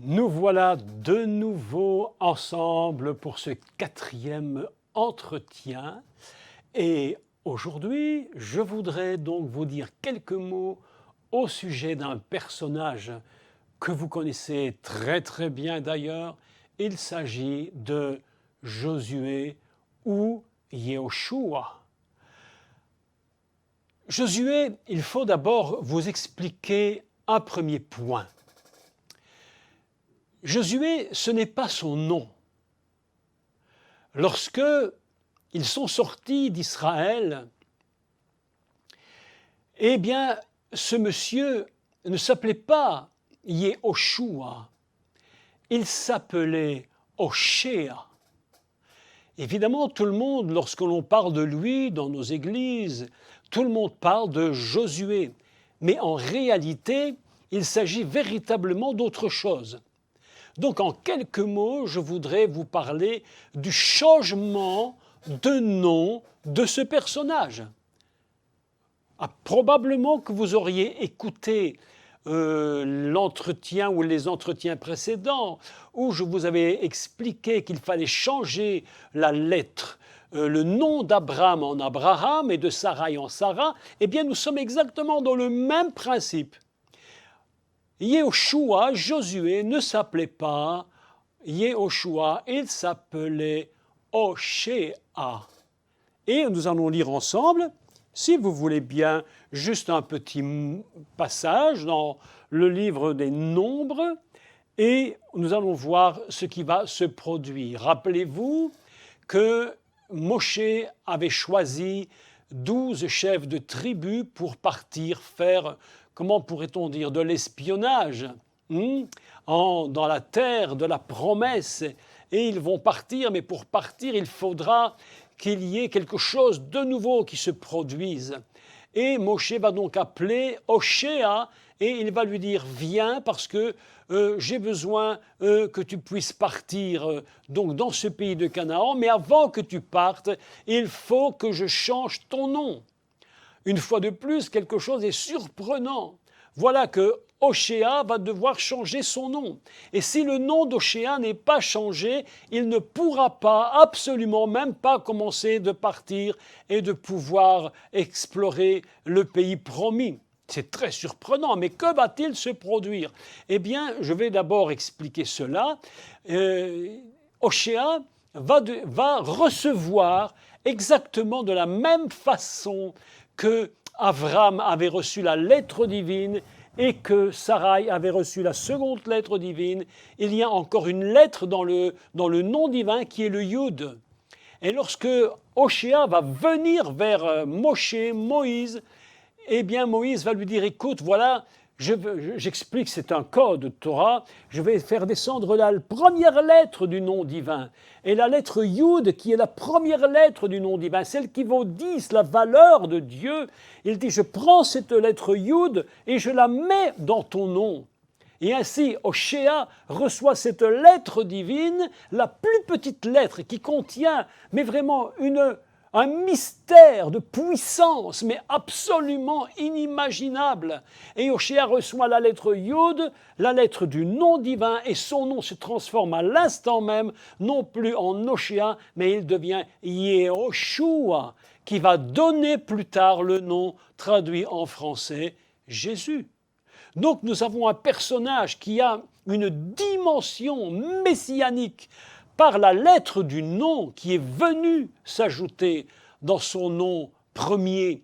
Nous voilà de nouveau ensemble pour ce 4e entretien et aujourd'hui je voudrais donc vous dire quelques mots au sujet d'un personnage que vous connaissez très bien d'ailleurs. Il s'agit de Josué ou Yehoshua. Josué, il faut d'abord vous expliquer un premier point. Josué, ce n'est pas son nom. Lorsque ils sont sortis d'Israël, eh bien, ce monsieur ne s'appelait pas Yehoshua, il s'appelait Oshéa. Évidemment, tout le monde, lorsque l'on parle de lui dans nos églises, tout le monde parle de Josué. Mais en réalité, il s'agit véritablement d'autre chose. Donc, en quelques mots, je voudrais vous parler du changement de nom de ce personnage. Probablement que vous auriez écouté l'entretien ou les entretiens précédents où je vous avais expliqué qu'il fallait changer la lettre, le nom d'Abraham en Abraham et de Sarai en Sarah. Eh bien, nous sommes exactement dans le même principe. Yehoshua, Josué, ne s'appelait pas Yehoshua, il s'appelait Oshéa. Et nous allons lire ensemble, si vous voulez bien, juste un petit passage dans le livre des Nombres, et nous allons voir ce qui va se produire. Rappelez-vous que Moshe avait choisi 12 chefs de tribus pour partir faire, comment pourrait-on dire, de l'espionnage dans la terre de la promesse. Et ils vont partir, mais pour partir, il faudra qu'il y ait quelque chose de nouveau qui se produise. Et Moshe va donc appeler Oshéa et il va lui dire « Viens parce que j'ai besoin que tu puisses partir donc dans ce pays de Canaan, mais avant que tu partes, il faut que je change ton nom. » Une fois de plus, quelque chose est surprenant. Voilà que Oshéa va devoir changer son nom. Et si le nom d'Oshéa n'est pas changé, il ne pourra pas, absolument même pas commencer de partir et de pouvoir explorer le pays promis. C'est très surprenant, mais que va-t-il se produire? Eh bien, je vais d'abord expliquer cela. Oshéa va recevoir exactement de la même façon que Abraham avait reçu la lettre divine et que Sarai avait reçu la seconde lettre divine, il y a encore une lettre dans le nom divin qui est le Yud. Et lorsque Oshéa va venir vers Moïse, eh bien Moïse va lui dire « Écoute, voilà, j'explique, c'est un code Torah, je vais faire descendre la première lettre du nom divin. Et la lettre Yud, qui est la première lettre du nom divin, celle qui vaut 10, la valeur de Dieu, il dit, je prends cette lettre Yud et je la mets dans ton nom. Et ainsi, Oshéa reçoit cette lettre divine, la plus petite lettre qui contient, mais vraiment un mystère de puissance, mais absolument inimaginable. Et Oshéa reçoit la lettre Yud, la lettre du nom divin, et son nom se transforme à l'instant même, non plus en Oshéa, mais il devient Yehoshua, qui va donner plus tard le nom traduit en français Jésus. Donc nous avons un personnage qui a une dimension messianique par la lettre du nom qui est venue s'ajouter dans son nom premier.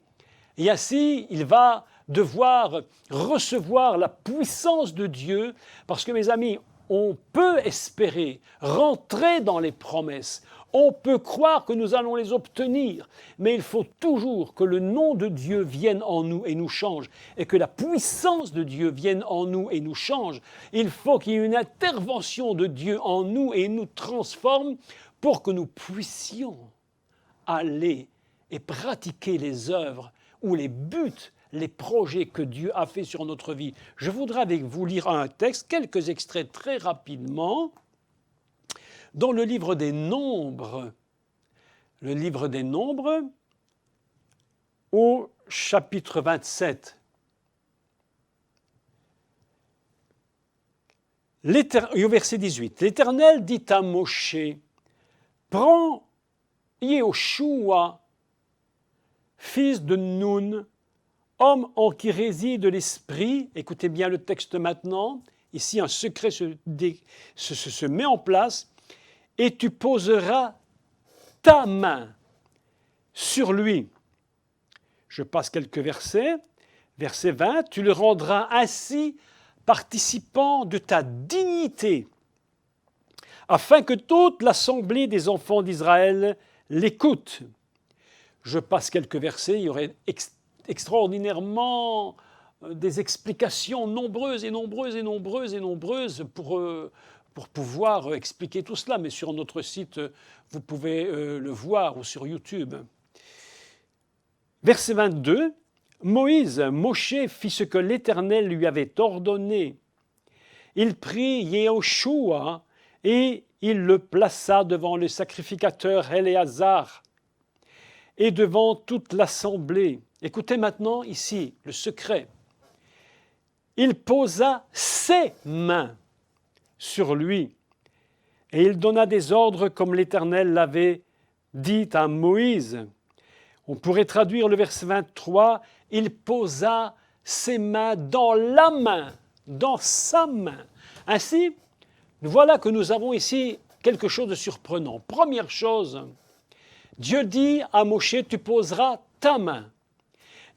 Et ainsi, il va devoir recevoir la puissance de Dieu, parce que mes amis, on peut espérer rentrer dans les promesses, on peut croire que nous allons les obtenir, mais il faut toujours que le nom de Dieu vienne en nous et nous change, et que la puissance de Dieu vienne en nous et nous change. Il faut qu'il y ait une intervention de Dieu en nous et nous transforme pour que nous puissions aller et pratiquer les œuvres ou les buts, les projets que Dieu a fait sur notre vie. Je voudrais avec vous lire un texte, quelques extraits très rapidement, dans le livre des Nombres. Le livre des Nombres, au chapitre 27. Au verset 18, l'Éternel dit à Moshe, prends Yehoshua, fils de Nun, homme en qui réside l'esprit, écoutez bien le texte maintenant, ici un secret se met en place, et tu poseras ta main sur lui. Je passe quelques versets. Verset 20, tu le rendras ainsi participant de ta dignité, afin que toute l'assemblée des enfants d'Israël l'écoute. Je passe quelques versets, il y aurait extraordinairement des explications nombreuses pour pouvoir expliquer tout cela, mais sur notre site, vous pouvez le voir, ou sur YouTube. Verset 22, Moshe fit ce que l'Éternel lui avait ordonné. Il prit Yehoshua et il le plaça devant le sacrificateur Éléazar et devant toute l'assemblée. Écoutez maintenant ici le secret. Il posa ses mains sur lui et il donna des ordres comme l'Éternel l'avait dit à Moïse. On pourrait traduire le verset 23, il posa ses mains dans la main, dans sa main. Ainsi, voilà que nous avons ici quelque chose de surprenant. Première chose, Dieu dit à Moshe, tu poseras ta main.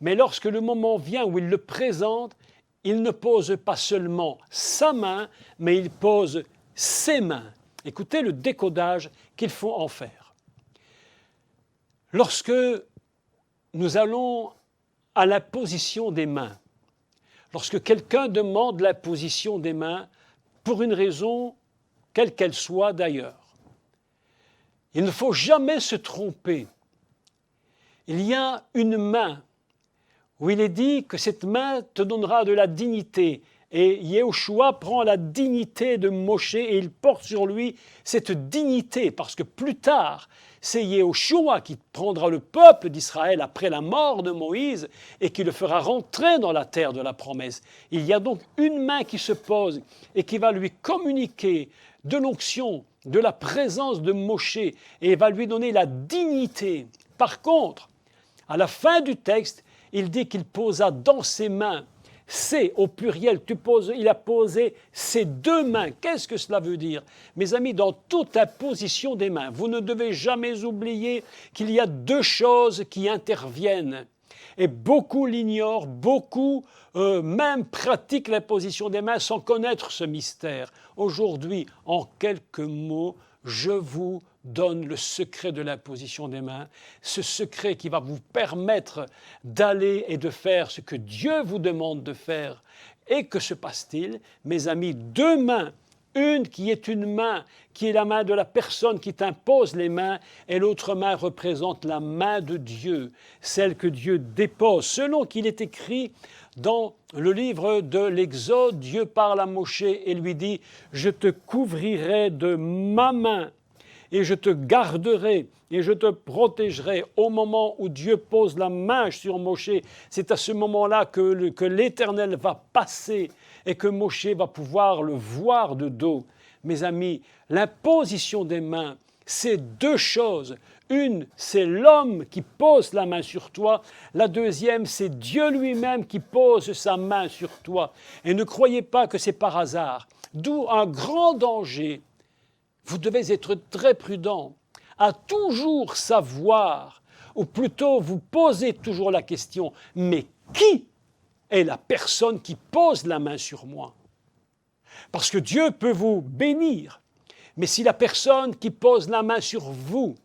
Mais lorsque le moment vient où il le présente, il ne pose pas seulement sa main, mais il pose ses mains. Écoutez le décodage qu'il faut en faire. Lorsque nous allons à la position des mains, lorsque quelqu'un demande la position des mains, pour une raison, quelle qu'elle soit d'ailleurs, il ne faut jamais se tromper. Il y a une main où il est dit que cette main te donnera de la dignité. Et Yehoshua prend la dignité de Moshe et il porte sur lui cette dignité, parce que plus tard, c'est Yehoshua qui prendra le peuple d'Israël après la mort de Moïse et qui le fera rentrer dans la terre de la promesse. Il y a donc une main qui se pose et qui va lui communiquer de l'onction, de la présence de Moshe et va lui donner la dignité. Par contre, à la fin du texte, il dit qu'il posa dans ses mains, c'est au pluriel, il a posé ses deux mains. Qu'est-ce que cela veut dire? Mes amis, dans toute imposition des mains, vous ne devez jamais oublier qu'il y a deux choses qui interviennent. Et beaucoup l'ignorent, beaucoup même pratiquent l'imposition des mains sans connaître ce mystère. Aujourd'hui, en quelques mots, je vous donne le secret de l'imposition des mains, ce secret qui va vous permettre d'aller et de faire ce que Dieu vous demande de faire. Et que se passe-t-il? Mes amis, deux mains, une qui est une main, qui est la main de la personne qui t'impose les mains, et l'autre main représente la main de Dieu, celle que Dieu dépose. Selon qu'il est écrit dans le livre de l'Exode, Dieu parle à Moshe et lui dit « Je te couvrirai de ma main ». Et je te garderai et je te protégerai au moment où Dieu pose la main sur Moshe. C'est à ce moment-là que l'Éternel va passer et que Moshe va pouvoir le voir de dos. Mes amis, l'imposition des mains, c'est deux choses. Une, c'est l'homme qui pose la main sur toi. La deuxième, c'est Dieu lui-même qui pose sa main sur toi. Et ne croyez pas que c'est par hasard. D'où un grand danger. Vous devez être très prudent à toujours savoir, ou plutôt vous posez toujours la question, mais qui est la personne qui pose la main sur moi? Parce que Dieu peut vous bénir, mais si la personne qui pose la main sur vous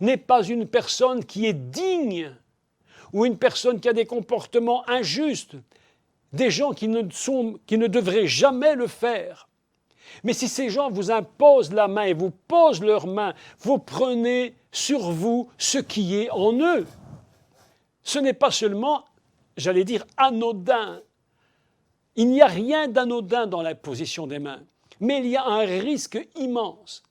n'est pas une personne qui est digne, ou une personne qui a des comportements injustes, des gens qui ne devraient jamais le faire, mais si ces gens vous imposent la main et vous posent leurs mains, vous prenez sur vous ce qui est en eux. Ce n'est pas seulement, j'allais dire, anodin. Il n'y a rien d'anodin dans la position des mains, mais il y a un risque immense.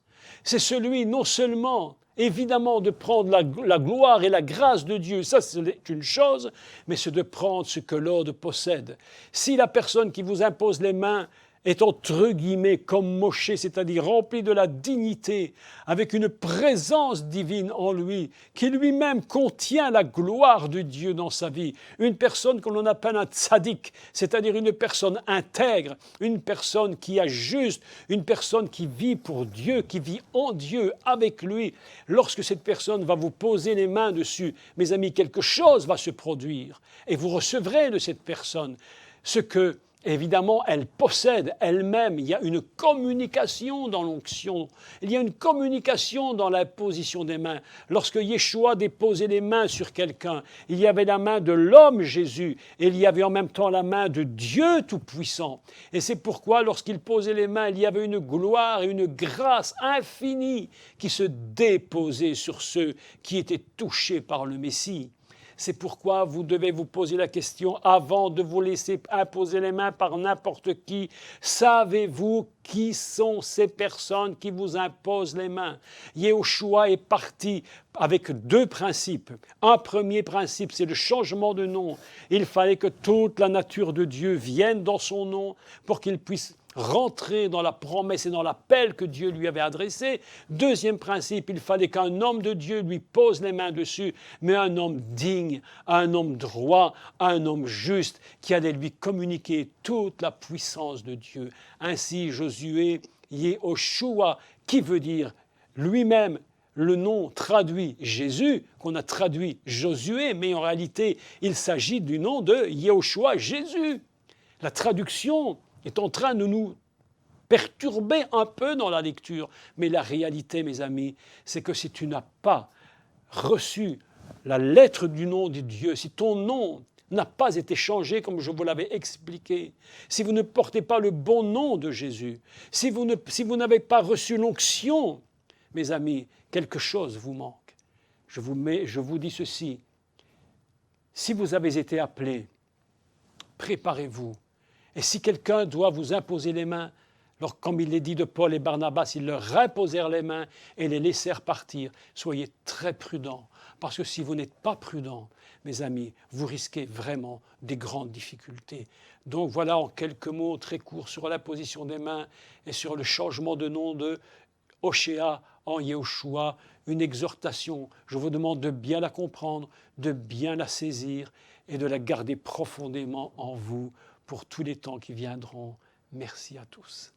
C'est celui non seulement, évidemment, de prendre la gloire et la grâce de Dieu, ça c'est une chose, mais c'est de prendre ce que l'autre possède. Si la personne qui vous impose les mains est entre guillemets comme Moshe, c'est-à-dire rempli de la dignité, avec une présence divine en lui, qui lui-même contient la gloire de Dieu dans sa vie. Une personne que l'on appelle un tzaddik, c'est-à-dire une personne intègre, une personne qui est juste, une personne qui vit pour Dieu, qui vit en Dieu, avec lui. Lorsque cette personne va vous poser les mains dessus, mes amis, quelque chose va se produire et vous recevrez de cette personne ce que évidemment, elle possède elle-même. Il y a une communication dans l'onction. Il y a une communication dans la position des mains. Lorsque Yeshua déposait les mains sur quelqu'un, il y avait la main de l'homme Jésus et il y avait en même temps la main de Dieu Tout-Puissant. Et c'est pourquoi, lorsqu'il posait les mains, il y avait une gloire et une grâce infinie qui se déposaient sur ceux qui étaient touchés par le Messie. C'est pourquoi vous devez vous poser la question avant de vous laisser imposer les mains par n'importe qui. Savez-vous qui sont ces personnes qui vous imposent les mains? Yehoshua est parti avec deux principes. Un premier principe, c'est le changement de nom. Il fallait que toute la nature de Dieu vienne dans son nom pour qu'il puisse rentrer dans la promesse et dans l'appel que Dieu lui avait adressé. Deuxième principe, il fallait qu'un homme de Dieu lui pose les mains dessus, mais un homme digne, un homme droit, un homme juste, qui allait lui communiquer toute la puissance de Dieu. Ainsi, Josué, Yehoshua, qui veut dire lui-même le nom traduit Jésus, qu'on a traduit Josué, mais en réalité, il s'agit du nom de Yehoshua, Jésus. La traduction est en train de nous perturber un peu dans la lecture. Mais la réalité, mes amis, c'est que si tu n'as pas reçu la lettre du nom de Dieu, si ton nom n'a pas été changé comme je vous l'avais expliqué, si vous ne portez pas le bon nom de Jésus, si vous n'avez pas reçu l'onction, mes amis, quelque chose vous manque. Je vous dis ceci, si vous avez été appelés, préparez-vous. Et si quelqu'un doit vous imposer les mains, alors, comme il est dit de Paul et Barnabas, ils leur imposèrent les mains et les laissèrent partir. Soyez très prudents, parce que si vous n'êtes pas prudents, mes amis, vous risquez vraiment des grandes difficultés. Donc voilà en quelques mots très courts sur la position des mains et sur le changement de nom de Hoshea en Yehoshua, une exhortation. Je vous demande de bien la comprendre, de bien la saisir et de la garder profondément en vous pour tous les temps qui viendront. Merci à tous.